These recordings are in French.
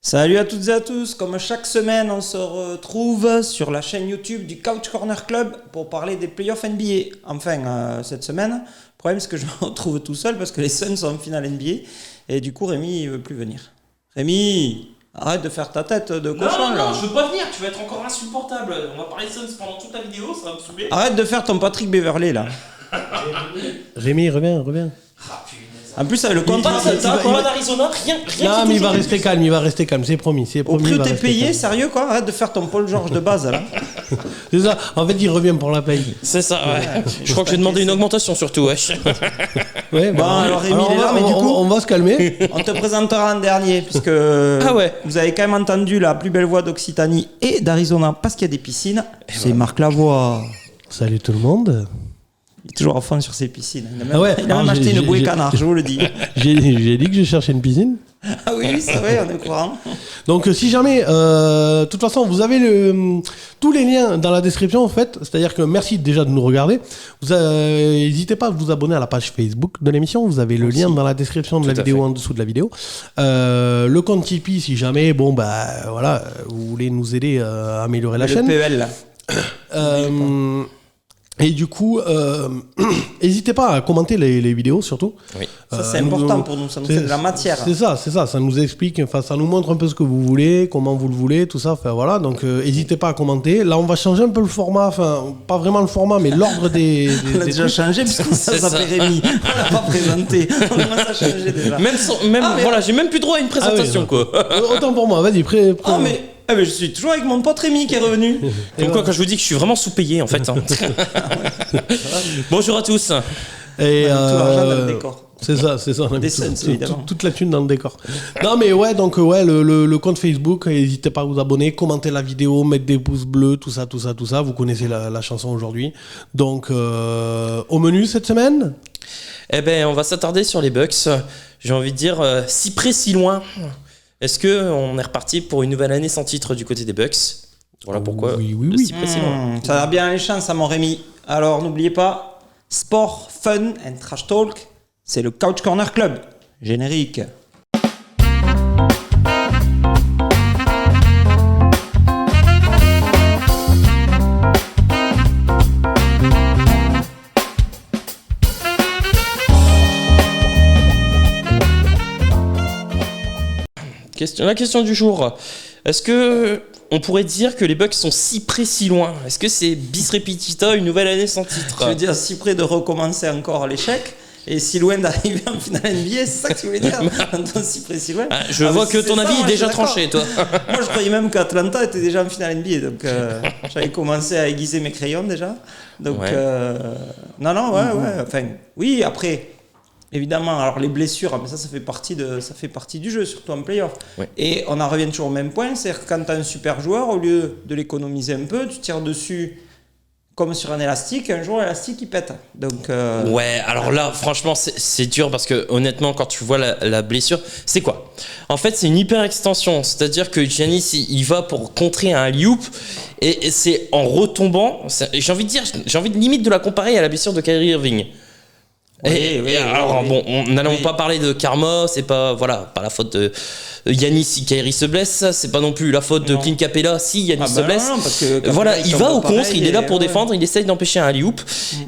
Salut à toutes et à tous, comme chaque semaine on se retrouve sur la chaîne YouTube du Couch Corner Club pour parler des playoffs NBA. Enfin, cette semaine, le problème c'est que je me retrouve tout seul parce que les Suns sont en finale NBA et du coup Rémi il veut plus venir. Rémi, arrête de faire ta tête de cochon là. Non, je veux pas venir, tu vas être encore insupportable. On va parler de Suns pendant toute la vidéo, ça va me saouler. Arrête de faire ton Patrick Beverley là. Rémi, reviens. Ah punaise. En plus avec le Pas contrat pas d'Arizona, rien. Non, mais il va rester calme, c'est promis. au prix il où va t'es rester payé, calme. sérieux quoi, arrête de faire ton Paul George de base là. C'est ça, en fait, il revient pour la paye. C'est ça, ouais. Je crois que j'ai demandé une augmentation surtout, wesh. Ouais, Bon, alors Rémi il est là, mais du coup on va se calmer. on te présentera en dernier puisque vous avez quand même entendu la plus belle voix d'Occitanie et d'Arizona parce qu'il y a des piscines. C'est Marc Lavoie. Salut tout le monde. Il est toujours à fond sur ses piscines. Il a même, Ah ouais, il a même alors, acheté j'ai- une bouée j'ai- canard, je vous le dis. J'ai dit que je cherchais une piscine. Ah oui, c'est vrai, on est au courant. Donc, si jamais, de toute façon, vous avez tous les liens dans la description, en fait. C'est-à-dire que merci déjà de nous regarder. N'hésitez pas à vous abonner à la page Facebook de l'émission. Vous avez le lien dans la description de la Tout à vidéo, fait. en dessous de la vidéo. Le compte Tipeee, si jamais, voilà, vous voulez nous aider à améliorer la Le chaîne. PEL là. Et du coup, n'hésitez pas à commenter les vidéos surtout. Oui. Ça c'est important pour nous, ça nous fait de la matière. C'est ça, ça nous explique, enfin ça nous montre un peu ce que vous voulez, comment vous le voulez, tout ça, enfin voilà, donc n'hésitez pas à commenter. Là on va changer un peu le format, enfin pas vraiment le format, mais l'ordre des On a déjà trucs. changé puisque ça C'est ça. s'appelle Rémi. On l'a pas présenté. On commence à changer déjà. Voilà, j'ai même plus droit à une présentation, Ah oui, quoi. Autant pour moi, vas-y, Ah mais je suis toujours avec mon pote Rémi qui est revenu. Comme quoi, quand je vous dis que je suis vraiment sous-payé, en fait. Hein. Bonjour à tous. Et On a mis tout l'argent dans le décor. C'est ça, on a Des mis Suns, évidemment. toute la thune dans le décor. Non mais ouais, donc ouais, le compte Facebook, n'hésitez pas à vous abonner, commenter la vidéo, mettre des pouces bleus, tout ça, vous connaissez la chanson aujourd'hui. Donc au menu cette semaine, Eh ben, on va s'attarder sur les Bucks. J'ai envie de dire, si près, si loin. Est-ce qu'on est reparti pour une nouvelle année sans titre du côté des Bucks? Voilà pourquoi. Oui. Si près, si loin. Ça a bien les chances à mon Rémi. Alors n'oubliez pas, sport, fun and trash talk, c'est le Couch Corner Club. Générique. La question du jour. Est-ce que on pourrait dire que les Bucks sont si près, si loin? Est-ce que c'est bis repetita, une nouvelle année sans titre? Tu veux dire si près de recommencer encore l'échec et si loin d'arriver en finale NBA, c'est ça que tu voulais dire? Si près, si loin. Je Ah, vois mais que si ton c'est ça, avis moi, est je déjà suis d'accord. tranché, toi. Moi je croyais même qu'Atlanta était déjà en finale NBA, donc j'avais commencé à aiguiser mes crayons déjà. Donc Ouais. non, ouais. Enfin, oui, après. Évidemment, alors les blessures, mais ça fait partie du jeu, surtout en playoff. Ouais. Et on en revient toujours au même point, c'est-à-dire que quand tu as un super joueur, au lieu de l'économiser un peu, tu tires dessus comme sur un élastique, un jour l'élastique il pète. Donc, Ouais, alors là, franchement, c'est dur parce que honnêtement, quand tu vois la blessure, c'est quoi? En fait, c'est une hyper extension, c'est-à-dire que Giannis, il va pour contrer un alley-oop et c'est en retombant. J'ai envie de limite de la comparer à la blessure de Kyrie Irving. Alors bon, n'allons pas parler de karma, c'est pas la faute de Giannis si Kyrie se blesse, c'est pas non plus la faute de Clint Capella si Giannis se blesse. Non, parce que Voilà, il va au contre, pareil, il est là pour ouais. défendre, il essaye d'empêcher un alley-oop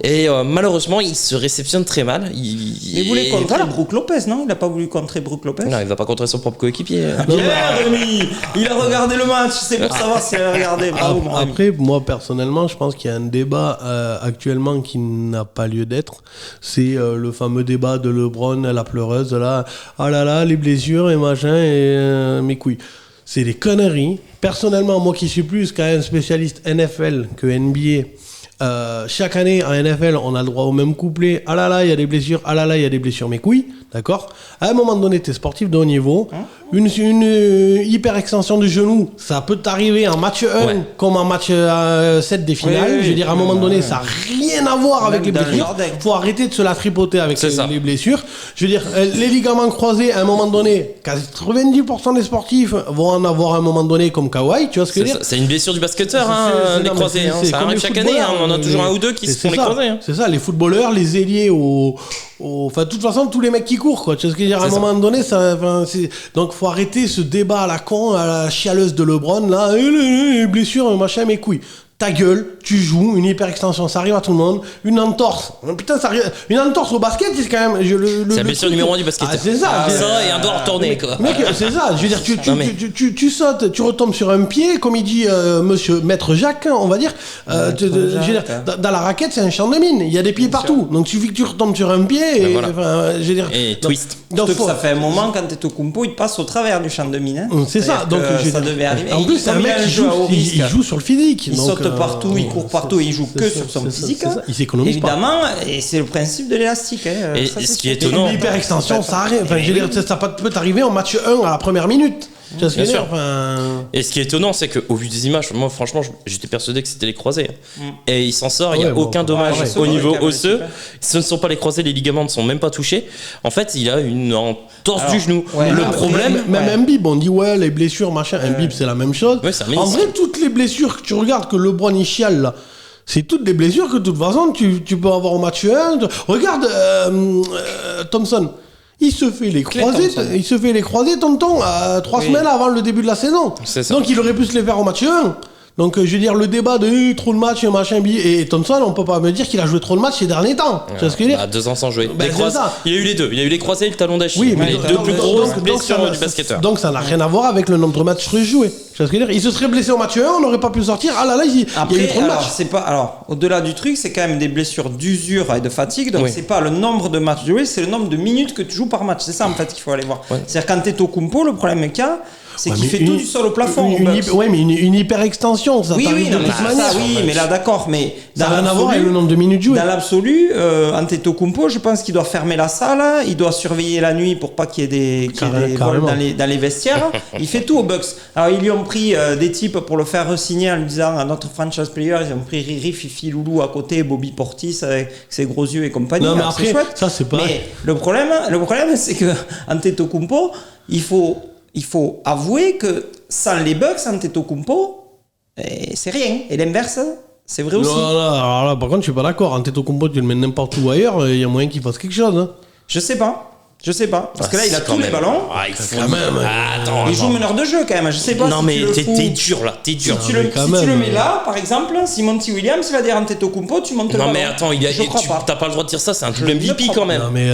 et malheureusement il se réceptionne très mal. Il voulait contrer Brook Lopez, non? Il n'a pas voulu contrer Brook Lopez? Non, il va pas contrer son propre coéquipier. Bien, Rémi, il a regardé le match, c'est pour savoir s'il a regardé. Bravo, mon Rémi. après, moi personnellement, je pense qu'il y a un débat actuellement qui n'a pas lieu d'être. C'est le fameux débat de LeBron, la pleureuse, là, ah là là, les blessures et machin, et mes couilles. C'est des conneries. Personnellement, moi qui suis plus qu'un spécialiste NFL que NBA, chaque année en NFL, on a le droit au même couplet. Ah là là, il y a des blessures. Ah là là, il y a des blessures. Mes couilles, d'accord? À un moment donné, t'es sportif de haut niveau. Une hyper extension du genou, ça peut t'arriver en match 1 Ouais. comme en match 7 des finales. Oui, Je veux dire, à un moment donné, ça n'a rien à voir avec les dans le blessures. jardin. Faut arrêter de se la tripoter avec C'est ça. les blessures. Je veux dire, les ligaments croisés, à un moment donné, 90% des sportifs vont en avoir à un moment donné comme Kawhi. Tu vois ce que je veux dire? C'est une blessure du basketteur, C'est- hein, c'est- les non, mais croisés. c'est- Hein, c'est ça comme arrive les chaque année, hein, on en en a toujours un ou deux qui se font les croisés. Hein. C'est ça, les footballeurs, les ailiers, enfin, de toute façon, tous les mecs qui courent, quoi. Tu vois ce que je veux dire, à un moment donné, donc, faut arrêter ce débat à la con, à la chialeuse de LeBron, là, les blessures, machin, mes couilles. Ta gueule, tu joues, une hyperextension, ça arrive à tout le monde. Une entorse, putain, ça arrive. Une entorse au basket, c'est quand même. C'est la blessure numéro 1 du basket. C'est ça. Ça et un doigt retourné, quoi. Mec, c'est ça. Je veux dire, tu sautes, tu retombes sur un pied, comme il dit monsieur Maître Jacques, on va dire. Je veux dire, dans la raquette, c'est un champ de mine. Il y a des pieds partout. Donc, il suffit que tu retombes sur un pied et. Voilà. Je veux dire, et twist. Donc, ça fait un moment, quand Antetokounmpo, il passe au travers du champ de mine. Hein. C'est ça. Donc, ça devait arriver. En plus, c'est un mec qui joue sur le physique. Il saute partout, il court partout et il joue que sur son physique. Il s'économise pas. Évidemment, et c'est le principe de l'élastique. Et ce qui est étonnant. L'hyperextension, ça arrive. Enfin, je veux dire, ça peut t'arriver en match 1 à la première minute. Bien sûr. Et ce qui est étonnant, c'est qu'au vu des images, moi franchement, j'étais persuadé que c'était les croisés. Et il s'en sort, il n'y a aucun dommage au niveau osseux. Ce ne sont pas les croisés, les ligaments ne sont même pas touchés. En fait, il a une entorse du genou. Le problème. Même Mbib, on dit les blessures, machin. Mbib, c'est la même chose. En vrai, toutes les blessures que tu regardes, que LeBron il chiale là. C'est toutes des blessures que de toute façon tu peux avoir au match 1. Regarde Thompson. Il se fait les croisés, tonton, 3 semaines avant le début de la saison. Donc il aurait pu se les faire au match 1. Donc je veux dire, le débat de trop de matchs, machin, et Thompson, on peut pas me dire qu'il a joué trop de matchs ces derniers temps. Tu vois ce que je veux dire ? 2 ans sans jouer. Il y a eu les deux. Il y a eu les croisés et le talon d'Achille. Oui, mais les deux plus grosses blessures du basketteur. Donc ça n'a rien à voir avec le nombre de matchs joués. Tu vois ce que je veux dire ? Il se serait blessé au match 1, on n'aurait pas pu sortir. Ah là, il y a eu trop de matchs. Alors, au-delà du truc, c'est quand même des blessures d'usure et de fatigue. Donc c'est pas le nombre de matchs joués, c'est le nombre de minutes que tu joues par match. C'est ça en fait qu'il faut aller voir. C'est-à-dire quand Antetokounmpo, le problème qu'il y a, c'est qu'il fait tout du sol au plafond. Mais une hyperextension, ça t'arrive de toute manière. Oui, mais là d'accord, mais ça n'a rien à voir avec le nombre de minutes jouées. Dans l'absolu, Antetokounmpo, je pense qu'il doit fermer la salle, il doit surveiller la nuit pour pas qu'il y ait des vols dans les vestiaires. Il fait tout aux Bucks. Alors ils lui ont pris des types pour le faire re-signer en lui disant à notre franchise player, ils ont pris Riri, Fifi, Loulou à côté, Bobby Portis avec ses gros yeux et compagnie. Non, mais après, ça c'est pas. Mais le problème, c'est que Antetokounmpo, il faut avouer que sans les Bucks, Antetokounmpo, c'est rien. Et l'inverse, c'est vrai aussi. Non, alors là, par contre, je suis pas d'accord. Antetokounmpo, tu le mets n'importe où ailleurs, il y a moyen qu'il fasse quelque chose. Hein. Je sais pas. Parce que là, il a tous les ballons. Il faut quand même. Il joue meneur de jeu quand même. Je sais pas. Non, mais t'es dur là. T'es dur. Si tu le mets là, par exemple, si Monty Williams, il va dire Antetokounmpo, tu montes le ballon. Non, mais attends, t'as pas le droit de dire ça. C'est un double MVP quand même. Non, mais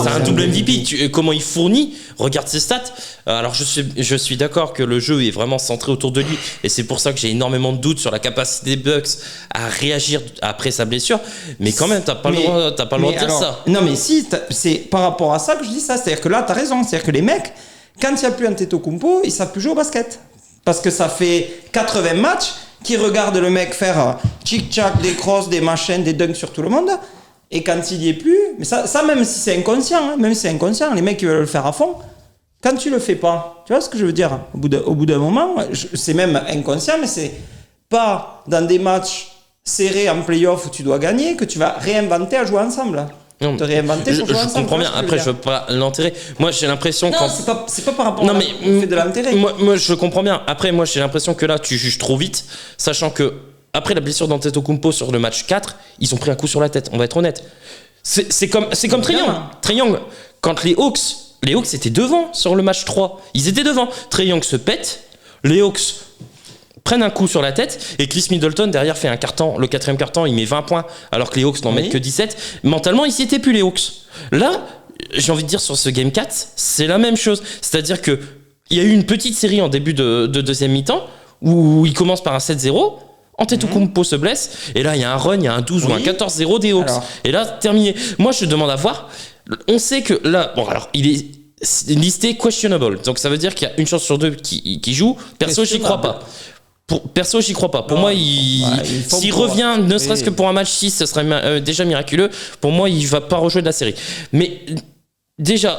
c'est un double MVP. Comment il fournit? Regarde ses stats. Alors, je suis d'accord que le jeu est vraiment centré autour de lui. Et c'est pour ça que j'ai énormément de doutes sur la capacité des Bucks à réagir après sa blessure. Mais quand même, t'as pas le droit de dire ça. Non, mais si, c'est par rapport à ça que je dis ça. C'est-à-dire que là, t'as raison. C'est-à-dire que les mecs, quand il n'y a plus Antetokounmpo, ils savent plus jouer au basket. Parce que ça fait 80 matchs qu'ils regardent le mec faire tchic-tchac, des crosses, des machines, des dunks sur tout le monde. Et quand il n'y est plus, mais ça même si c'est inconscient, les mecs ils veulent le faire à fond. Quand tu le fais pas, tu vois ce que je veux dire ? Au bout d'un moment, c'est même inconscient, mais c'est pas dans des matchs serrés en play-off où tu dois gagner que tu vas réinventer à jouer ensemble. Non, je comprends bien. Après, je veux pas l'enterrer. Moi, j'ai l'impression c'est pas par rapport au fait de l'enterrer. Moi, je comprends bien. Après, moi, j'ai l'impression que là, tu juges trop vite, sachant que après la blessure d'Antetokounmpo sur le match 4, ils ont pris un coup sur la tête. On va être honnête. C'est comme Trae Young. Quand les Hawks étaient devant sur le match 3. Ils étaient devant. Trae Young se pète. Les Hawks prennent un coup sur la tête et Chris Middleton derrière fait un carton. Le 4e carton, il met 20 points alors que les Hawks n'en mettent que 17. Mentalement, ils s'y étaient plus les Hawks. Là, j'ai envie de dire sur ce Game 4, c'est la même chose. C'est-à-dire que il y a eu une petite série en début de deuxième mi-temps où il commence par un 7-0. Antetokounmpo se blesse et là il y a un run, il y a un 12 ou un 14-0 des Hawks. Et là, terminé. Moi, je demande à voir. On sait que là, il est listé questionable. Donc ça veut dire qu'il y a une chance sur 2 qui joue. Perso, j'y crois pas. Pour moi, s'il revient, ne serait-ce que pour un match 6, ce serait déjà miraculeux. Pour moi, il va pas rejouer de la série. Mais déjà,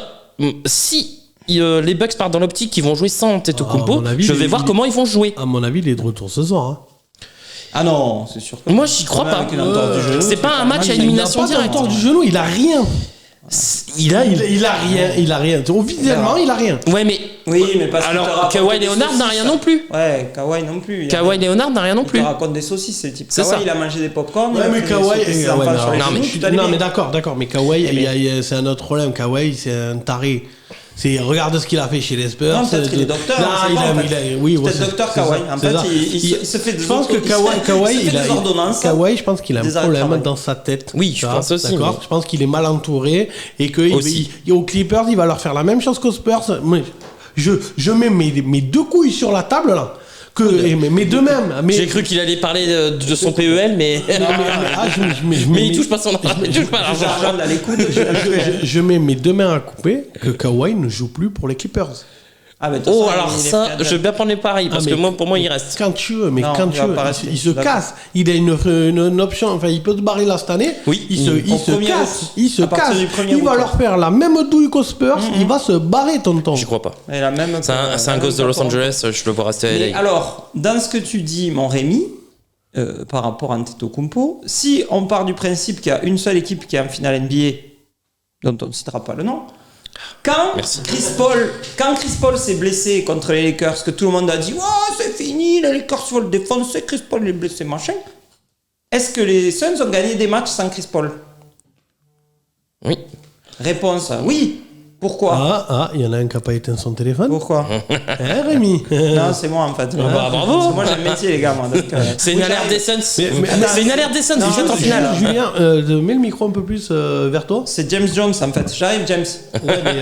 si les Bucks partent dans l'optique qu'ils vont jouer sans Antetokounmpo, je vais voir comment ils vont jouer. À mon avis, il est de retour ce soir. Hein. Ah non, c'est sûr que... Moi, j'y crois pas. C'est pas un match à élimination directe. Il a du genou, il a rien. Il a rien. Officiellement, il a rien. Ouais, mais. Oui, mais parce que Alors, Kawhi Leonard n'a rien non plus. Ouais, Kawhi non plus. Kawhi Leonard n'a rien non plus. Il te raconte des saucisses, c'est type. C'est Kawhi, ça. il a mangé des popcorn. Ouais, mais Kawhi. Non, mais d'accord. Mais Kawhi, c'est un autre problème. Kawhi, c'est un taré. Regarde ce qu'il a fait chez les Spurs. Non, peut-être qu'il est docteur. Non, oui, peut-être docteur Kawhi. En fait, il se fait des je pense que Kawhi, je pense qu'il a un problème dans sa tête. Oui, je pense aussi. D'accord. Je pense qu'il est mal entouré et que aux Clippers, il va leur faire la même chose qu'aux Spurs. Je mets mes deux couilles sur la table là. Mes deux mêmes. J'ai cru qu'il allait parler de son PEL, mais. Mais il touche pas son argent. Il touche pas l'argent. Je mets mes deux mains à couper que Kawhi ne joue plus pour les Clippers. Alors ça, je vais bien prendre les pareils parce que pour moi, il reste. Quand tu veux, il se casse. Il a une option. Enfin, il peut se barrer là cette année. Oui. Il se casse. Il va leur faire la même douille qu'aux Spurs. Il va se barrer, tonton. Je crois pas. C'est un gosse de Los Angeles. Je le vois rester à LA. Alors, dans ce que tu dis, mon Rémi, par rapport à Antetokounmpo, si on part du principe qu'il y a une seule équipe qui est en finale NBA, dont on ne citera pas le nom. Quand Chris Paul s'est blessé contre les Lakers, que tout le monde a dit « c'est fini, les Lakers vont le défoncer, Chris Paul est blessé, machin », est-ce que les Suns ont gagné des matchs sans Chris Paul ? Oui. Réponse « oui ». Pourquoi ? Il y en a un qui n'a pas éteint son téléphone. Pourquoi ? Rémi. Non, c'est moi en fait. Bravo. Moi j'ai un métier, les gars. Moi, donc, c'est une alerte des Suns. C'est une alerte des Suns. Ils en finale. Julien, mets le micro un peu plus vers toi. C'est James Jones en fait. J'arrive, James. Ouais, mais,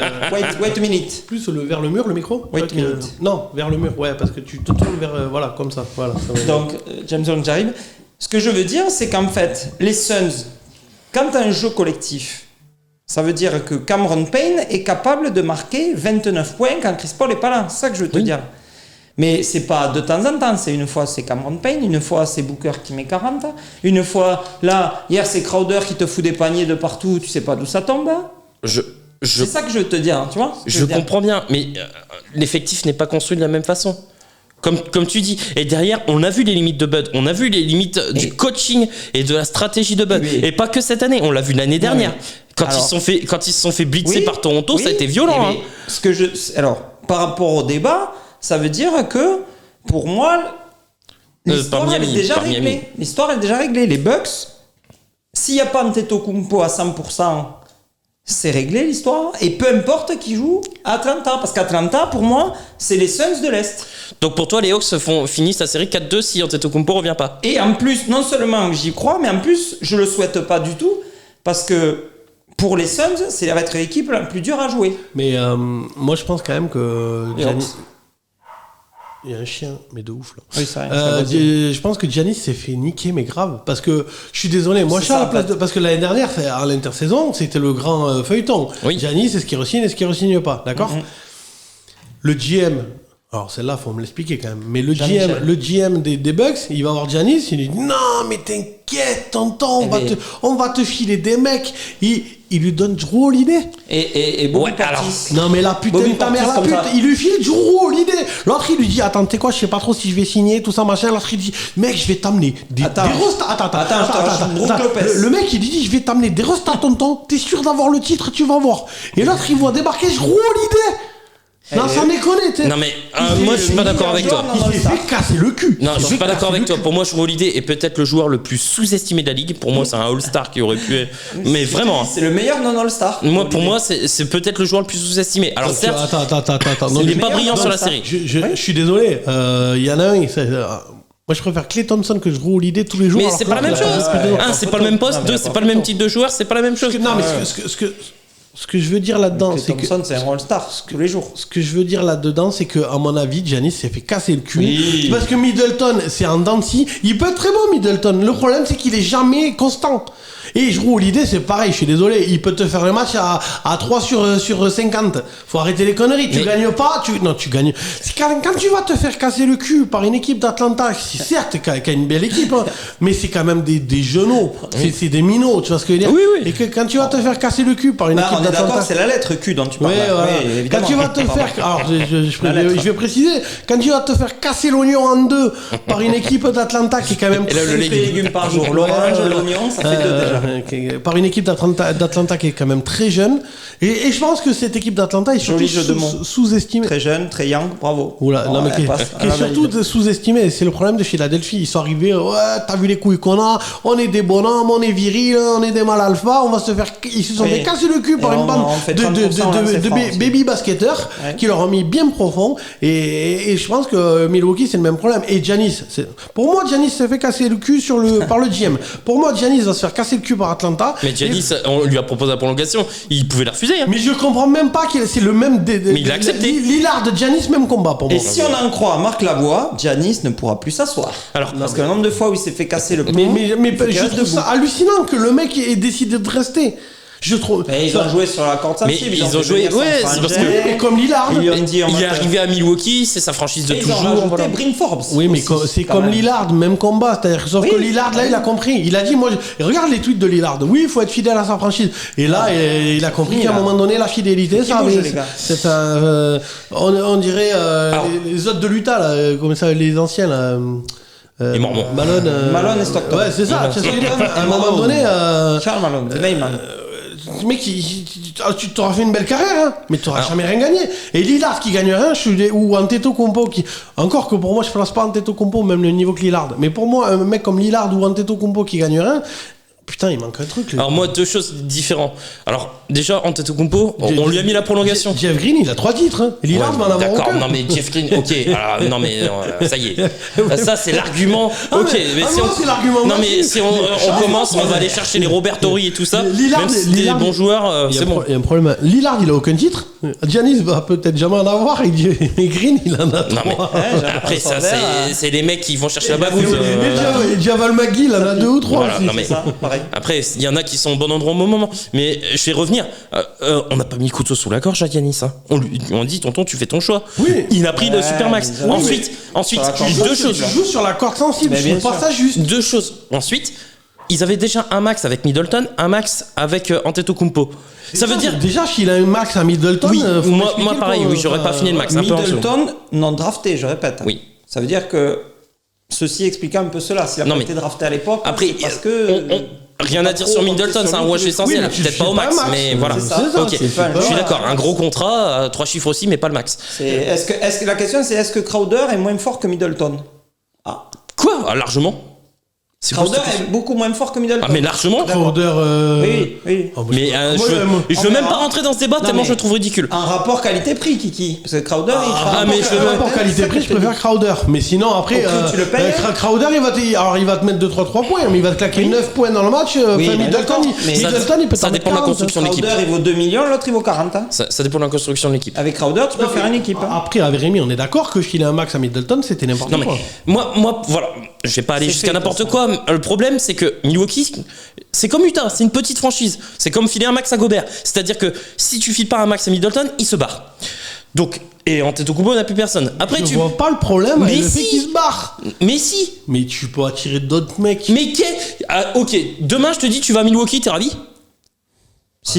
wait a minute. Plus vers le mur, le micro. Wait a minute. Non, vers le mur. Ouais, parce que tu te tournes vers voilà comme ça. Voilà. Donc James Jones, j'arrive. Ce que je veux dire, c'est qu'en fait, les Suns, quand un jeu collectif. Ça veut dire que Cameron Payne est capable de marquer 29 points quand Chris Paul n'est pas là. C'est ça que je veux te dire. Mais c'est pas de temps en temps. C'est une fois c'est Cameron Payne, une fois c'est Booker qui met 40. Une fois, là, hier c'est Crowder qui te fout des paniers de partout, tu sais pas d'où ça tombe. C'est ça que je veux te dire, tu vois. Je comprends bien, mais l'effectif n'est pas construit de la même façon. Comme tu dis, et derrière, on a vu les limites de Bud, on a vu les limites du coaching et de la stratégie de Bud, et pas que cette année, on l'a vu l'année dernière. Quand ils se sont fait blitzer par Toronto, ça a été violent. Alors, par rapport au débat, ça veut dire que, pour moi, l'histoire est déjà réglée. L'histoire est déjà réglée. Les Bucks, s'il n'y a pas Antetokounmpo à 100%, c'est réglé l'histoire. Et peu importe qui joue à Atlanta. Parce qu'Atlanta, pour moi, c'est les Suns de l'Est. Donc pour toi, les Hawks finissent la série 4-2 si Antetokounmpo revient pas. Et en plus, non seulement j'y crois, mais en plus, je le souhaite pas du tout. Parce que pour les Suns, c'est va être l'équipe la plus dure à jouer. Mais moi, je pense quand même que... Il y a un chien, mais de ouf là. Oui, c'est vrai. Je pense que Giannis s'est fait niquer, mais grave. Parce que je suis désolé, moi parce que l'année dernière, à l'intersaison, c'était le grand feuilleton. Oui. Giannis, est-ce qu'il re-signe, est-ce qu'il re-signe pas, d'accord ? Le GM, alors celle-là, faut me l'expliquer quand même. Mais le GM des Bucks, il va voir Giannis, il lui dit non, mais t'inquiète, tonton, on va te filer des mecs. Il lui donne Drew Holiday. Et Bobby Portis. Non mais la putain de ta mère, il lui file Drew Holiday. L'autre il lui dit attends, tu sais quoi, je sais pas trop si je vais signer, tout ça machin. L'autre il dit mec, je vais t'amener des restats. Attends. Le mec il lui dit je vais t'amener des restats, tonton. T'es sûr d'avoir le titre, tu vas voir. Et l'autre il voit débarquer Drew Holiday. Non, sans déconner, t'sais. Non, mais moi je suis pas d'accord avec toi. Il s'est fait casser le cul. Non, je suis pas d'accord avec toi. Pour moi, Drew Holiday est peut-être le joueur le plus sous-estimé de la ligue. Pour moi, c'est un All-Star qui aurait pu être. Mais vraiment. C'est le meilleur non-All-Star. Pour moi, c'est peut-être le joueur le plus sous-estimé. Alors, certes, attends. Il n'est pas brillant sur la série. Je suis désolé. Il y en a un. Moi, je préfère Klay Thompson que Drew Holiday tous les jours. Mais c'est pas la même chose. Un, c'est pas le même poste. Deux, c'est pas le même type de joueur. C'est pas la même chose. Non, mais ce que je veux dire là-dedans, c'est que Thompson, c'est un All-Star tous les jours. Ce que je veux dire là-dedans, c'est que à mon avis, Giannis s'est fait casser le cul. Oui. Parce que Middleton, c'est un dents de scie. Il peut être très bon, Middleton. Le problème, c'est qu'il est jamais constant. Et Drew Holiday, c'est pareil, je suis désolé, il peut te faire le match à 3 sur 50. Faut arrêter les conneries. Tu gagnes pas, tu gagnes. Quand tu vas te faire casser le cul par une équipe d'Atlanta, certes, qui a une belle équipe, hein, mais c'est quand même des genoux. C'est des minots, tu vois ce que je veux dire ? Oui. Et que quand tu vas te faire casser le cul par une équipe d'Atlanta. D'accord, c'est la lettre Q dont tu parles. Oui, quand tu vas te faire. Alors, je vais préciser, quand tu vas te faire casser l'oignon en deux par une équipe d'Atlanta qui est quand même. Et là, le légume par jour. L'orange, l'oignon, ça fait deux déjà. par une équipe d'Atlanta qui est quand même très jeune. Et je pense que cette équipe d'Atlanta est surtout sous-estimée. Très jeune, très young, bravo. Oula, non, mais qui est surtout sous-estimée. C'est le problème de Philadelphie. Ils sont arrivés, t'as vu les couilles qu'on a, on est des bonhommes, on est virils, on est des mâles alpha, on va se faire. Ils se sont fait casser le cul par une bande de baby basketteurs qui leur ont mis bien profond. Et je pense que Milwaukee, c'est le même problème. Et Giannis, pour moi, Giannis se fait casser le cul par le GM. Pour moi, Giannis va se faire casser le cul par Atlanta. Mais Giannis, on lui a proposé la prolongation, il pouvait la refuser. Hein. Mais je comprends même pas que c'est le même. Mais il a accepté. Lillard de Giannis, même combat pour moi. Et si on en croit à Marc Lavoie, Giannis ne pourra plus s'asseoir. Parce que le nombre de fois où il s'est fait casser le plomb. Mais je trouve ça hallucinant que le mec ait décidé de rester. Je trouve. Mais ils ont joué sur la corde sensible. Mais ils ont joué. Ouais, c'est parce que. Mais comme Lillard. Il est arrivé à Milwaukee, c'est sa franchise de toujours. Ils ont rajouté Bryn Forbes. Oui, mais c'est comme Lillard, même combat. C'est-à-dire, sauf que Lillard, là, il a compris. Il a dit, moi, regarde les tweets de Lillard. Oui, il faut être fidèle à sa franchise. Et là, il a compris qu'à un moment donné, la fidélité, ça. C'est un. On dirait les autres de l'Utah, là, comme ça, les anciens, là. Les Mormons. Malone et Stockton. Ouais, c'est ça. À un moment donné. Charles Malone, c'est Mayman. Mec, tu t'auras fait une belle carrière, hein, mais tu n'auras jamais rien gagné. Et Lillard qui gagne rien, ou Antetokounmpo qui. Encore que pour moi, je ne place pas Antetokounmpo au même le niveau que Lillard. Mais pour moi, un mec comme Lillard ou Antetokounmpo qui gagne rien. Putain, il manque un truc. Alors moi, deux choses différentes. Alors déjà, Antetokounmpo, on lui a mis la prolongation. Jeff Green, il a 3 titres. Hein. Lillard va en avoir aucun. D'accord, non mais Jeff Green, ok. Alors, non mais ça y est. Ça c'est l'argument. Ok, mais si on... c'est l'argument. Non mais si on commence, on va aller chercher les Robert Torrey et tout ça. Lillard, même si c'est des bons joueurs, c'est bon. Il y a un problème. Lillard, il a aucun titre. Giannis va peut-être jamais en avoir. Et Green, il en a 3. Non, mais après ça, c'est les mecs qui vont chercher la babouze. Et Javal McGee, il en a 2 ou 3. Non mais après, il y en a qui sont au bon endroit au bon moment. Mais je vais revenir. On n'a pas mis le couteau sous la gorge à Giannis. Hein. On dit, tonton, tu fais ton choix. Oui. Il a pris le Supermax. Ensuite, deux choses. Tu joues sur la corde sensible. Je trouve pas ça juste. Deux choses. Ensuite, ils avaient déjà un max avec Middleton, un max avec Antetokounmpo. Ça veut dire déjà s'il a un max à Middleton. Oui. Moi pareil. Oui, j'aurais pas fini le max. Middleton non drafté, je répète. Oui. Ça veut dire que ceci explique un peu cela. S'il a pas été drafté à l'époque, après parce que. Rien à dire sur Middleton, c'est un watch essentiel, peut-être pas au max, mais voilà. Ok, je suis d'accord, un gros contrat, 3 chiffres aussi, mais pas le max. Est-ce que la question c'est est-ce que Crowder est moins fort que Middleton? Quoi? Largement. Crowder est beaucoup moins fort que Middleton. Ah mais largement. Crowder. Oui. Mais je veux même pas rentrer dans ce débat tellement je le trouve ridicule. Un rapport qualité-prix, Kiki. Parce que Crowder, un rapport qualité-prix, je préfère Crowder. Mais sinon après, tu le payes. Crowder, il va te mettre 2-3 points, mais il va te claquer 9 points dans le match. Middleton, il peut. Ça dépend de la construction de l'équipe. Crowder, il vaut 2 millions, l'autre il vaut 40. Ça dépend de la construction de l'équipe. Avec Crowder, tu peux faire une équipe. Après, avec Rémi, on est d'accord que qu'il a un max à Middleton, c'était n'importe quoi. Moi, voilà, je vais pas aller jusqu'à n'importe quoi. Le problème, c'est que Milwaukee, c'est comme Utah, c'est une petite franchise. C'est comme filer un max à Gobert. C'est-à-dire que si tu files pas un max à Middleton, il se barre. Donc, et Antetokounmpo n'a plus personne. Après, je vois pas le problème avec le fait qu'il se barre. Mais si. Mais tu peux attirer d'autres mecs. Mais ok, demain je te dis tu vas à Milwaukee, t'es ravi?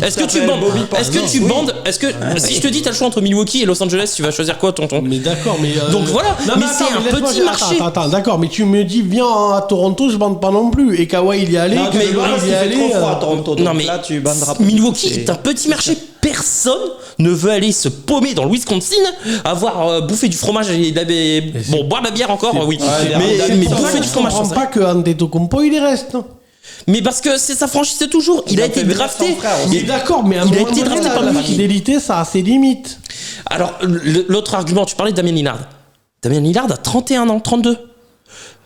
Est-ce que tu bandes? Est-ce que si je te dis t'as le choix entre Milwaukee et Los Angeles, tu vas choisir quoi, tonton? Mais d'accord, mais donc voilà. Mais c'est un petit marché. Attends, d'accord, mais tu me dis viens à Toronto, je bande pas non plus. Et Kawhi il y est allé. Non, mais il y est allé. Trop froid à Toronto. Non mais là tu banderas pas. Milwaukee est un petit marché. Personne ne veut aller se paumer dans le Wisconsin, avoir bouffé du fromage et boire de la bière encore, oui. Mais bouffer du fromage. Je comprends pas que Antetokounmpo il y reste. Mais parce que c'est sa franchise, c'est toujours. Il a été drafté. Il est d'accord, mais il a été drafté par la fidélité, ça a ses limites. Alors, l'autre argument, tu parlais de Damian Lillard. Damian Lillard a 31 ans, 32.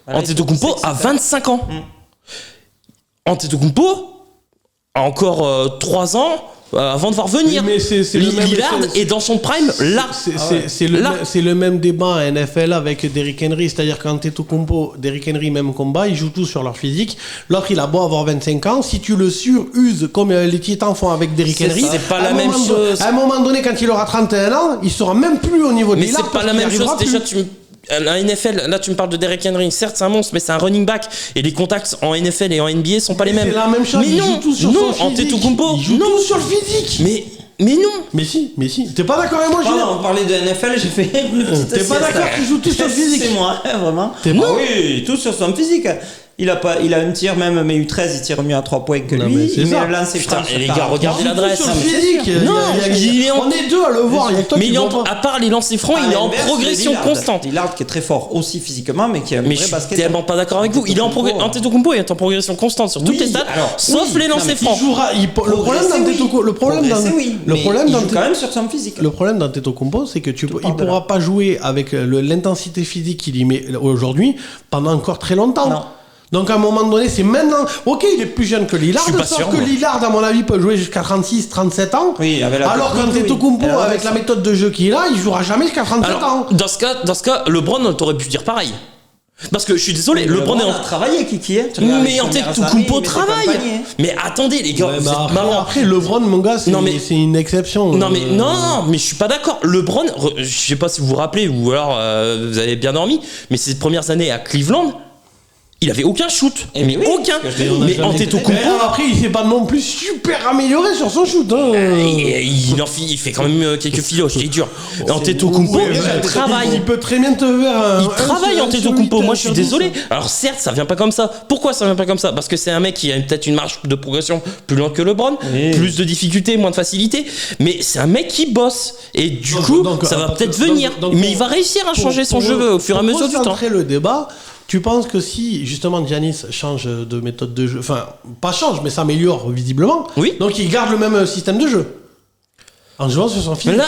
Antetokounmpo a 25 ans. Antetokounmpo a encore 3 ans. Avant de voir venir. Mais Lillard est dans son prime là. C'est le même débat en NFL avec Derrick Henry, c'est-à-dire qu'Antetokounmpo, Derrick Henry, même combat, ils jouent tous sur leur physique. L'autre, il a beau avoir 25 ans, si tu le suruses comme les Titans font avec Derrick Henry, c'est pas la même chose. À un moment donné, quand il aura 31 ans, il sera même plus au niveau de Lillard. Mais c'est pas la même chose. Déjà, la NFL, là tu me parles de Derrick Henry, certes c'est un monstre mais c'est un running back et les contacts en NFL et en NBA sont pas les mêmes. C'est la même chose, mais non, Antetokounmpo, il joue tout sur le physique. Mais non. Mais si. T'es pas d'accord avec moi, Julien? On parlait de NFL, j'ai fait une petite. T'es pas d'accord qu'il joue tout sur le physique? C'est moi, vraiment. T'es pas. Oui, tout sur son physique. Il a un tir même, mais U13, il tire mieux à 3 points que Non, lui. mais c'est Il met ça. le lancer Putain, franc et sur les gars, 40. regardez l'adresse. Sur le Non, mais c'est physique. sûr. Non, il est en- on est deux à le voir. Il y a que toi Mais qui il est le en- vois pas. à part les lancers francs, il est en l'inverse, progression Lillard. constante. Lillard qui est très fort aussi physiquement, mais qui a un Mais vrai je suis basket. tellement pas d'accord avec vous. Il est en progression. Antetokounmpo est en progression constante sur toutes Oui, les stats, alors, sauf oui, les non, lancers mais francs. Le problème d'Antetokounmpo, le problème il joue quand même sur son physique. Le problème d'Antetokounmpo, c'est que il pourra pas jouer avec l'intensité physique qu'il y met aujourd'hui pendant encore très longtemps. Non. Donc à un moment donné, c'est maintenant. Ok, il est plus jeune que Lillard, Je suis pas sauf sûr, que moi. Lillard, à mon avis, peut jouer jusqu'à 36, 37 ans. Oui, avec la alors technique, qu'Antetokounmpo, oui. Alors, avec la méthode de jeu qu'il a, il jouera jamais jusqu'à 37 Alors, ans. dans ce cas, LeBron, t'aurais pu dire pareil. Parce que je suis désolé, LeBron est en. a travaillé, Kiki. Hein. Mais Antetokounmpo travaille. Mais attendez, les gars, Ouais, vous bah êtes après, marrants. après, LeBron, mon gars, c'est Non, mais- c'est une exception. Non mais non, mais je suis pas d'accord. LeBron, je sais pas si vous vous rappelez ou alors vous avez bien dormi, mais ses premières années à Cleveland, il avait aucun shoot, Eh mais oui, aucun. parce que je l'ai- on a Mais jamais été- Antetokounmpo, Mais après, il s'est pas non plus super amélioré sur son shoot. Hein. il fait quand même quelques filoches, il est dur. Antetokounmpo, Ouais, il travaille. Il peut très bien te faire. Il travaille Antetokounmpo, moi je suis sur 10. désolé. Alors certes, ça vient pas comme ça. Pourquoi ça vient pas comme ça? Parce que c'est un mec qui a peut-être une marge de progression plus lente que LeBron, Oui. plus de difficultés, moins de facilité, mais c'est un mec qui bosse et du Donc- coup, donc, ça va donc- peut-être donc- venir, donc mais pour- il va réussir à Pour- changer son pour- jeu au fur et à mesure du temps. Pour concentrer le débat, tu penses que si justement Giannis change de méthode de jeu, enfin pas change, mais s'améliore visiblement, Oui. donc il garde le même système de jeu en jouant sur son fil.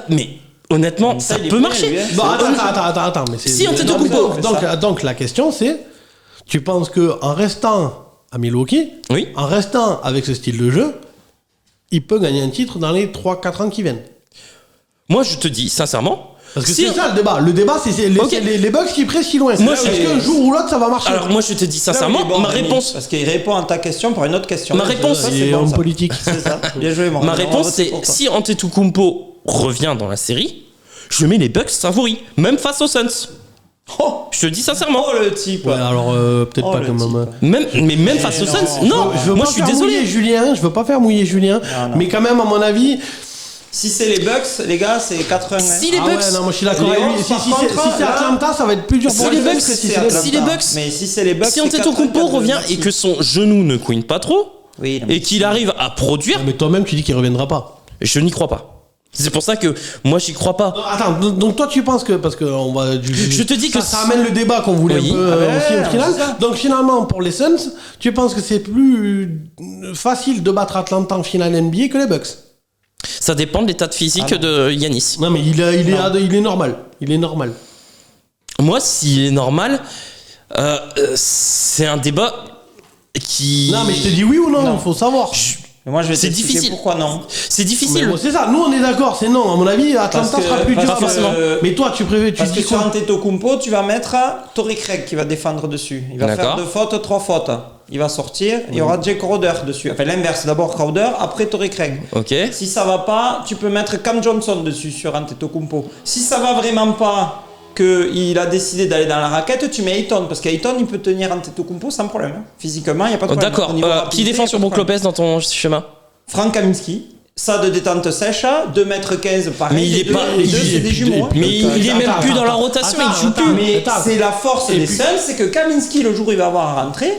Mais honnêtement, ça il est peut bien, marcher. lui, hein. Bon, attends, mais c'est. Si Antetokounmpo- Donc la question c'est, tu penses que en restant à Milwaukee, Oui. en restant avec ce style de jeu, il peut gagner un titre dans les 3-4 ans qui viennent? Moi, je te dis sincèrement. Parce que si- c'est ça le débat. Le débat, c'est Ok. les Bucks qui pressent si loin. Moi, Est-ce je- qu'un jour ou l'autre, ça va marcher? Alors moi, je te dis sincèrement, Là, il est bon, ma Denis, réponse, Parce qu'il répond à ta question par une autre question. Ma réponse, Ça, il c'est est bon, homme ça. politique. C'est ça. Bien joué, mon ma gars. réponse, On c'est vote pour toi. si Antetokounmpo revient dans la série, je mets les Bucks favoris, même face aux Suns. Oh, Je te dis sincèrement. oh, le type. Ouais, alors peut-être Oh, pas le quand même. type. Même face aux non. Suns. Non, Je veux moi pas je suis faire désolé. mouiller Julien, je veux pas faire mouiller Julien, Non. mais quand même à mon avis. Si c'est les Bucks, les gars, c'est 80. Si les Ah Bucks, ouais, non, moi je suis d'accord Les avec lui. Hawks, Si, par si contre, c'est là- Atlanta, ça va être plus dur Si pour les les Bucks, Bucks que si c'est Atlanta. si les Bucks- Mais si c'est les Bucks, si c'est Antetokounmpo 84 revient maxi. et que son genou ne couine pas trop, Oui, non, mais et qu'il arrive à produire, Mais toi-même, tu dis qu'il reviendra pas. je n'y crois pas. C'est pour ça que moi j'y crois pas. Attends, donc toi tu penses que parce que on va Je te dis que ça amène le débat qu'on voulait Oui. un peu Ah ben, aussi au final. c'est ça. Donc finalement pour les Suns, tu penses que c'est plus facile de battre Atlanta en finale NBA que les Bucks? Ça dépend de l'état de physique Ah non. de Yanis. Non mais il est normal. Il est normal. Moi, s'il est normal, c'est un débat qui. Non mais je te dis oui ou non, Non. faut savoir. Mais moi, je vais C'est t'expliquer difficile. pourquoi non. C'est Mais difficile. bon, c'est ça, nous on est d'accord, c'est non, à mon avis, Atlanta Parce que- sera plus parce dur. que- forcément. Mais toi tu préfères, tu Parce que dis sur quoi? Antetokounmpo, tu vas mettre Torrey Craig qui va défendre dessus. Il va faire D'accord. 2 fautes, 3 fautes. Il va sortir, il y aura Jake Crowder dessus. Enfin l'inverse, d'abord Crowder, après Torrey Craig. Ok. Si ça va pas, tu peux mettre Cam Johnson dessus sur Antetokounmpo. Si ça va vraiment pas, qu'il a décidé d'aller dans la raquette, tu mets Ayton. Parce qu'Ayton, il peut tenir Antetokounmpo sans problème. Hein. Physiquement, il n'y a pas de problème. D'accord. Au niveau Qui rapidité, défend y a sur pas de Brook problème. Lopez dans ton schéma? Frank Kaminsky. Ça de détente sèche, 2m15 pareil. Mais il les est deux- pas- les et deux, puis- c'est et des puis- jumeaux. hein. Mais il est même Attends, plus dans la attends, rotation, attends, il joue attends, plus. Mais attends. c'est la force Et des puis- Suns, c'est que Kaminsky, le jour où il va avoir à rentrer,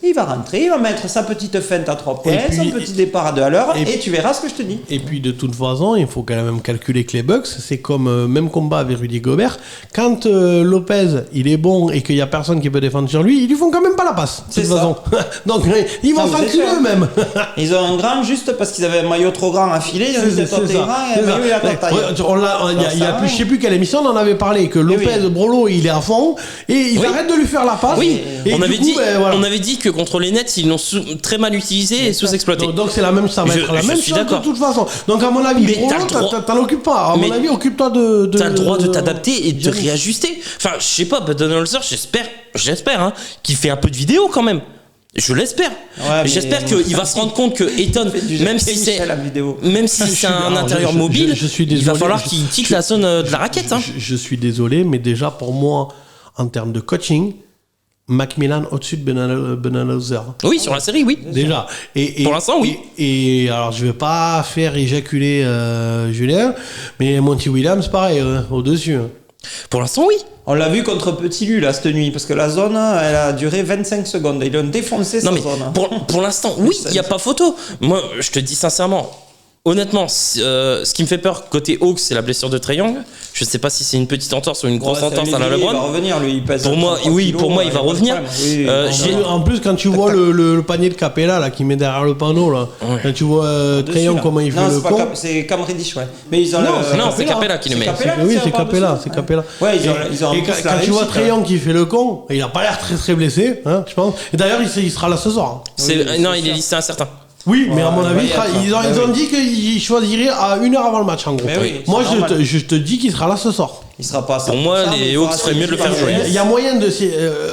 il va rentrer, il va mettre sa petite feinte à 3 points, Et puis- son petit départ à 2 à l'heure, et- et tu verras ce que je te dis. Et puis de toute façon, il faut quand même calculer que les Bucks, c'est comme même combat avec Rudy Gobert. Quand Lopez, il est bon et qu'il y a personne qui peut défendre sur lui, ils lui font quand même pas la passe. De C'est toute ça. façon. Donc ils vont Ah, mais c'est s'enculer sûr. eux-mêmes. Ils ont un grand juste parce qu'ils avaient un maillot trop grand à filer, ils ont dit toi t'es grand et c'est un ça. maillot il a ta taille. Il y a ça, plus, ouais. je sais plus quelle émission on en avait parlé, que Lopez, oui. Brolo, il est à fond et ils Oui. arrêtent de lui faire la passe. Oui, Et on du avait, coup, dit, ben, voilà. on avait dit que contre les Nets, ils l'ont très mal utilisé et sous-exploité. Donc c'est la même, ça va Je- être la je même suis chose de d'accord. toute façon. Donc à mon avis, Mais Brolo, t'as le droit- t'en occupes pas. À mon Mais avis, occupe-toi de. T'as le droit de t'adapter et de te Giannis. réajuster. Enfin, je sais pas, Budenholzer, j'espère, hein, qu'il fait un peu de vidéo quand même. Je l'espère. Ouais, mais- J'espère qu'il va se rendre compte que Eton, fait du même Jacques si c'est, Michel à vidéo. même si Je c'est suis- un alors, intérieur je- mobile, je suis il va désolé, falloir qu'il quitte la zone de la raquette. Hein. Je suis désolé, mais déjà pour moi, en termes de coaching, Macmillan au-dessus de Budenholzer. Oui, sur la série, oui. Déjà. Et, Pour l'instant, oui. Et alors, je vais pas faire éjaculer Julien, mais Monty Williams, pareil, au-dessus. Hein. Pour l'instant, oui. On l'a vu contre Petit Lu là cette nuit parce que la zone elle a duré 25 secondes. Ils ont défoncé Non, sa mais zone. pour l'instant, oui, il n'y a pas photo. Moi, je te dis sincèrement, honnêtement, ce qui me fait peur côté Hawks, c'est la blessure de Trae Young. Je sais pas si c'est une petite entorse ou une grosse entorse à la Il va LeBron. revenir lui. Il pèse Pour moi, 33 oui, kilos, pour moi, il y a va pas de revenir. problème. Oui, J'ai- En plus, quand tu vois le panier de Capella là, qui met derrière le panneau, là, quand tu vois Dessus, Trayon là. comment il fait Non, le c'est pas con. c'est Cam Reddish, ouais. Mais ils ont non, c'est Capella qui le met. Oui, c'est Capella, c'est Capella. Ouais, ils ont Et en plus quand la tu vois réussite, Trayon qui fait le con, il a pas l'air très blessé, hein, je pense. Et d'ailleurs, il sera là ce soir. Non, il est listé incertain. Oui, mais à mon avis, il va y être, ils ont dit qu'ils choisiraient à 1 heure avant le match, en gros. Mais oui, Moi, c'est normal. je te dis qu'il sera là ce soir. Il sera pas à 100%, Pour moi, mais les il Hawks fera feraient mieux de le faire jouer. Il y a moyen de.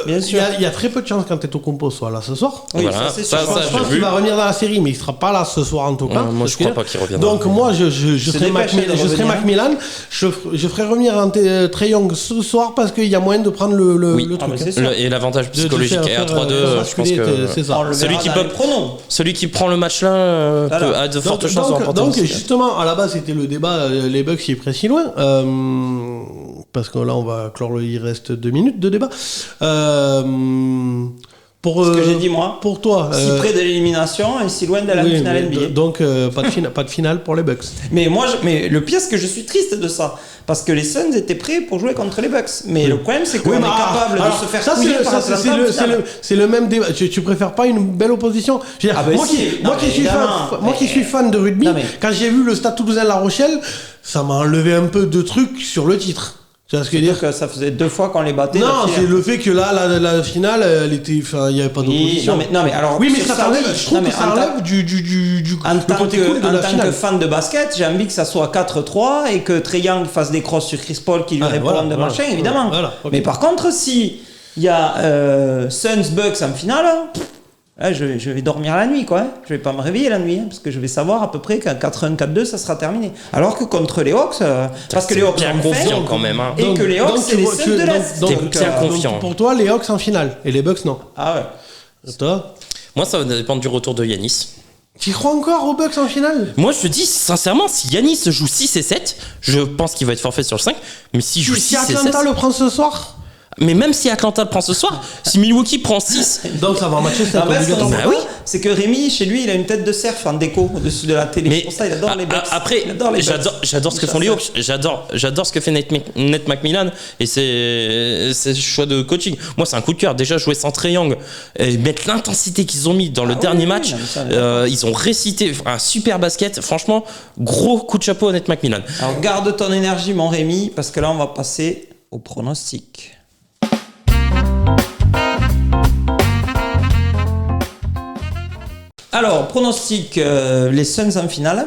Bien sûr. Il y a très peu de chances quand Compo soit là ce soir. Oui, Voilà, ça, c'est ça, sûr. ça, Je pense j'ai qu'il vu. va revenir dans la série, mais il sera pas là ce soir en tout cas. Moi, je crois pas qu'il reviendra. Donc moi, je serai dépêche de revenir. Macmillan. Je ferai revenir Trae Young ce soir parce qu'il y a moyen de prendre le Oui. truc. Ah, mais hein. c'est sûr. Et l'avantage psychologique est à 3-2, je pense que C'est ça. On le Celui verra qui dans peut- les pronos. celui qui prend le match là Voilà. a de fortes chances de remporter. Donc aussi. justement, à la base, c'était le débat, les Bucks, ils prennent si loin. Parce que là, on va clore, il reste 2 minutes de débat. Pour, Ce que j'ai dit moi. Pour toi. Si près de l'élimination et si loin de la oui, finale mais NBA. donc, pas de finale pour les Bucks. Mais moi, mais le pire, c'est que je suis triste de ça. Parce que les Suns étaient prêts pour jouer contre les Bucks. Mais le problème, c'est qu'on Oui, est mais capable alors, de se faire ça, couiller par c'est Atlanta en finale. le même débat. Tu préfères pas une belle opposition? Je veux dire, Ah ben moi si. Non, mais évidemment. moi qui suis fan de rugby, Non, mais- quand j'ai vu le Stade Toulousain La Rochelle, ça m'a enlevé un peu de trucs sur le titre. Tu vois ce que je veux dire? C'est-à-dire que ça faisait 2 fois qu'on les battait. Non, d'affilée. c'est le fait que là, la finale, elle était, enfin, il n'y avait pas Oui, d'opposition. non, mais alors. Oui, mais sur ça enlève, oui. je trouve Non, mais que ça en tant- enlève du En le tant, côté que, cool de en la tant finale. que fan de basket, j'ai envie que ça soit 4-3 et que Trae Young fasse des crosses sur Chris Paul qui lui répondent voilà, de voilà. machin, évidemment. Voilà, ok. Mais par contre, si il y a Suns Bucks en finale, là, je vais dormir la nuit, quoi. Hein. Je vais pas me réveiller la nuit, hein, parce que je vais savoir à peu près qu'à 4-1, 4-2, ça sera terminé. Alors que contre les Hawks, parce que les Hawks bien ont confiant fait, quand même. Hein. et que les Hawks, donc, c'est les Suns de l'Est. donc, T'es bien confiant. donc, pour toi, les Hawks en finale et les Bucks non. Ah ouais. Toi, Moi, ça va dépendre du retour de Yanis. tu crois encore aux Bucks en finale? Moi, je te dis sincèrement, si Yanis joue 6 et 7, je pense qu'il va être forfait sur le 5. Mais s'il joue Si 6 et 7. Atlanta le prend ce soir, Mais même si Atlanta le prend ce soir, si Milwaukee prend 6. donc ça va matcher cette En fait, ce qu'on obligation. sait Bah pas, oui. c'est que Rémi, chez lui, il a une tête de cerf en déco au-dessus de la télé. Mais C'est pour ça, il adore les Bucks. après, Il adore les Bucks. j'adore ce que font les Hawks. J'adore ce que fait Nate McMillan et ses choix de coaching. Moi, c'est un coup de cœur. Déjà, jouer sans Trae Young et mettre l'intensité qu'ils ont mis dans le Ah dernier oui, match, non, mais ça, on est d'accord. ils ont récité un super basket. Franchement, gros coup de chapeau à Nate McMillan. Alors garde ton énergie mon Rémi, parce que là on va passer au pronostic. Alors, pronostic, les Suns en finale.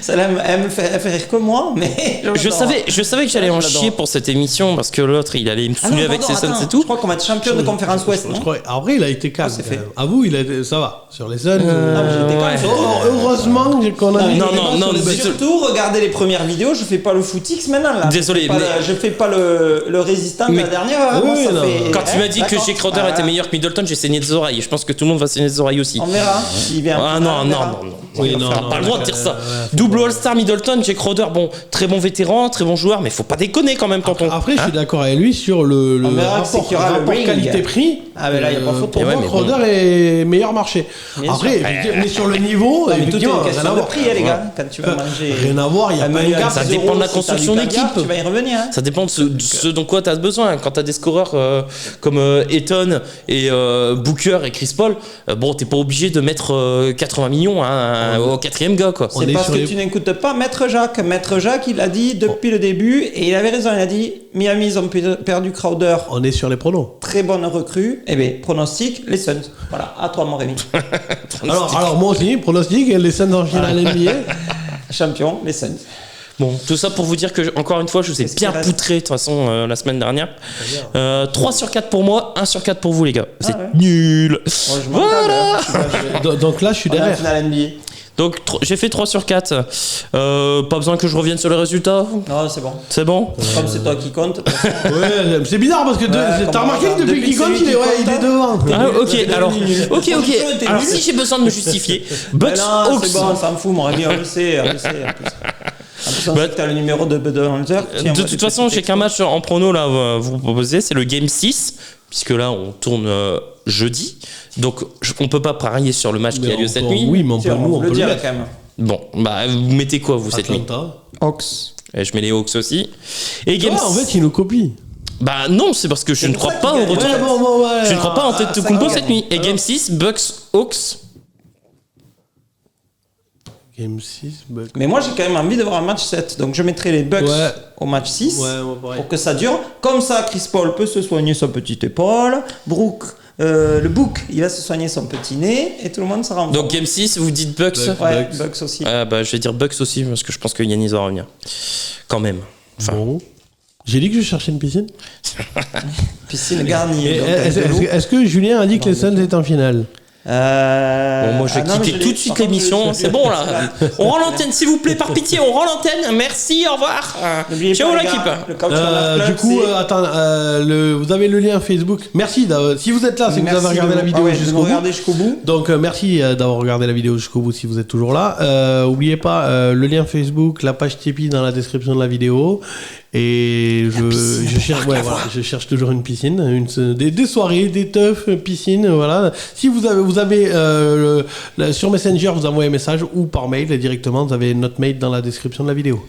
Ça là, elle me fait rire que moi, mais Je savais que j'allais en Je l'adore. chier pour cette émission parce que l'autre il allait me Ah non, saouler avec pardon, ses Suns attends, et tout. Je crois qu'on va être champion de conférence Ouest, Je non? crois- En vrai, il a été calme. c'est fait. À vous, ça va. Sur les Suns. Ah, mais j'étais quand même Ouais. Heureusement qu'on a Non, mis non, les non, débats non, sur les mais Bucks. c'est- Surtout, regardez les premières vidéos, je fais pas le footix maintenant là. Désolé, Je fais pas mais- je fais pas le résistant de Mais- la dernière. hein, Oui, moi, ça non. fait- Quand tu m'as dit que d'accord. Jay Crowder Voilà. était meilleur que Middleton, j'ai saigné des oreilles. Je pense que tout le monde va saigner des oreilles aussi. On verra. S'il vient Ah en non, finale, on non, verra. non, non. Oui, On non, n'a non, pas le droit de ouais, dire ça. ouais, Double All-Star Middleton, Jay Crowder, bon, très bon vétéran, très bon joueur, mais faut pas déconner quand même, tonton. Après, je suis d'accord avec lui sur le On verra que c'est rapport, qu'il y aura le ring. qualité-prix. Ah, mais là, y a pas photo. Pour Et ouais, moi, mais Crowder est meilleur marché. Bien Après, sûr. effectivement, mais sur le niveau, Non, mais tout est effectivement, une rien question à de voir. prix, hein, les gars. Quand tu vas manger. Rien à voir, il n'y a un pas menu un à gap. 10 Ça dépend de la euros, si t'as construction du caviar, d'équipe. Tu vas y revenir. Hein. Ça dépend de ce dont quoi tu as besoin. Quand tu as des scoreurs comme Eton et Booker et Chris Paul, bon, t'es pas obligé de mettre 80 millions hein, au quatrième gars, quoi. On C'est est parce sur que les- tu n'écoutes pas Maître Jacques. Maître Jacques, il a dit depuis le début, et il avait raison, il a dit Miami, ils ont perdu Crowder, On est sur les pronos. très bonne recrue. Eh bien, pronostic, les Suns. Voilà, à toi, mon Rémi. Alors moi aussi, pronostic, les Suns en finale NBA. Champion, les Suns. Bon, tout ça pour vous dire que, encore une fois, je vous ai Qu'est-ce bien qu'il reste poutré de toute façon la semaine dernière. 3 sur 4 pour moi, 1 sur 4 pour vous, les gars. Vous êtes ouais. nuls. Moi, je m'en Voilà. Donc là, je suis On est en derrière. finale NBA. Donc, j'ai fait 3 sur 4. Pas besoin que je revienne sur les résultats. Non, c'est bon. C'est bon? Comme c'est toi qui compte. Ouais, c'est bizarre parce que comme t'as remarqué par que depuis depuis qu'il que compte, c'est lui qui il est compte, devant. Ah, ok, C'est alors, nul. ok, La production était alors nulle. si j'ai besoin de me justifier, Mais Bucks non, Hawks. c'est bon, on s'en fout, mon Rémi, on le sait, on le sait. En plus, façon, c'est que t'as le numéro de Budenholzer. De toute façon, j'ai qu'un match en prono là à vous proposer, c'est le Game 6, puisque là on tourne jeudi. Donc on peut pas parier sur le match qui a lieu cette nuit. Oui, mais on peut, On le dire mettre. quand même. Bon, bah vous mettez quoi vous cette nuit? Atlanta. Hawks. Et je mets les Hawks aussi. Et Game En fait, il nous copie. Bah non, c'est parce que je C'est ne pour crois ça pas qu'il au gagne. retour. Ouais. Je ne crois pas en tête de ça compo gagne. cette nuit. Et Game 6, Bucks, Hawks. Game 6, Bucks. Mais moi, j'ai quand même envie de voir un match 7. Donc, je mettrai les Bucks Ouais. au match 6 Ouais, pareil. pour que ça dure. Comme ça, Chris Paul peut se soigner sa petite épaule. Brooke, le Book, il va se soigner son petit nez. Et tout le monde sera en Donc forme. Game 6, vous dites Bucks. Bucks. Ouais, Bucks aussi. Ah bah je vais dire Bucks aussi parce que je pense que Yannis va revenir. Quand même. Enfin, Bon. J'ai dit que je cherchais une piscine. Piscine garnie. Et donc, avec de l'eau. Est-ce que Julien a dit que les Suns étaient en finale? bon, moi je vais non, mais quitter je tout l'ai- de suite par contre, l'émission. je- C'est bon là. On rend l'antenne s'il vous plaît, par pitié, on rend l'antenne. Merci, au revoir. N'oubliez Ciao pas, les l'équipe. gars, le Couch Corner Club, Du coup, c'est- attends, vous avez le lien Facebook. Merci. Si vous êtes là, c'est que vous Merci avez regardé de- la vidéo ah ouais, de jusqu'au nous bout. regarder jusqu'au bout. Donc merci d'avoir regardé la vidéo jusqu'au bout si vous êtes toujours là. Oubliez pas le lien Facebook, la page Tipeee dans la description de la vidéo. Et je cherche toujours une piscine, des soirées, des teufs, piscine, voilà. Si vous avez sur Messenger, vous envoyez un message ou par mail directement, vous avez notre mail dans la description de la vidéo.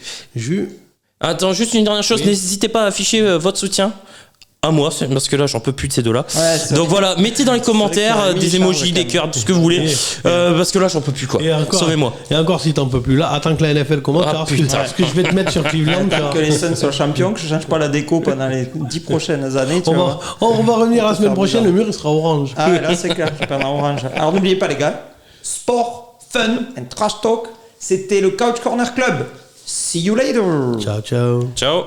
Attends, juste une dernière chose, Oui. n'hésitez pas à afficher votre soutien à moi, parce que là j'en peux plus de ces deux-là. Ouais, c'est Donc vrai. voilà, mettez dans les vrai qu'il y commentaires a des Michel, emojis, ouais, des quand cœurs, même. tout ce que vous voulez, parce que là j'en peux plus quoi. Et encore, Sauvez-moi. Et encore si t'en peux plus là, attends que la NFL commence, Ah, tu verras putain. ce que je vais te mettre sur Cleveland. tu Tant verras. que les Suns soient champions, que je change pas la déco pendant les 10 prochaines années. Tu On vois. va revenir la Ça semaine va prochaine, bizarre. le mur il sera orange. Ah ouais, là c'est clair, je perds en orange. Alors n'oubliez pas les gars, sport, fun and trash talk, c'était le Couch Corner Club. See you later. Ciao, ciao. Ciao.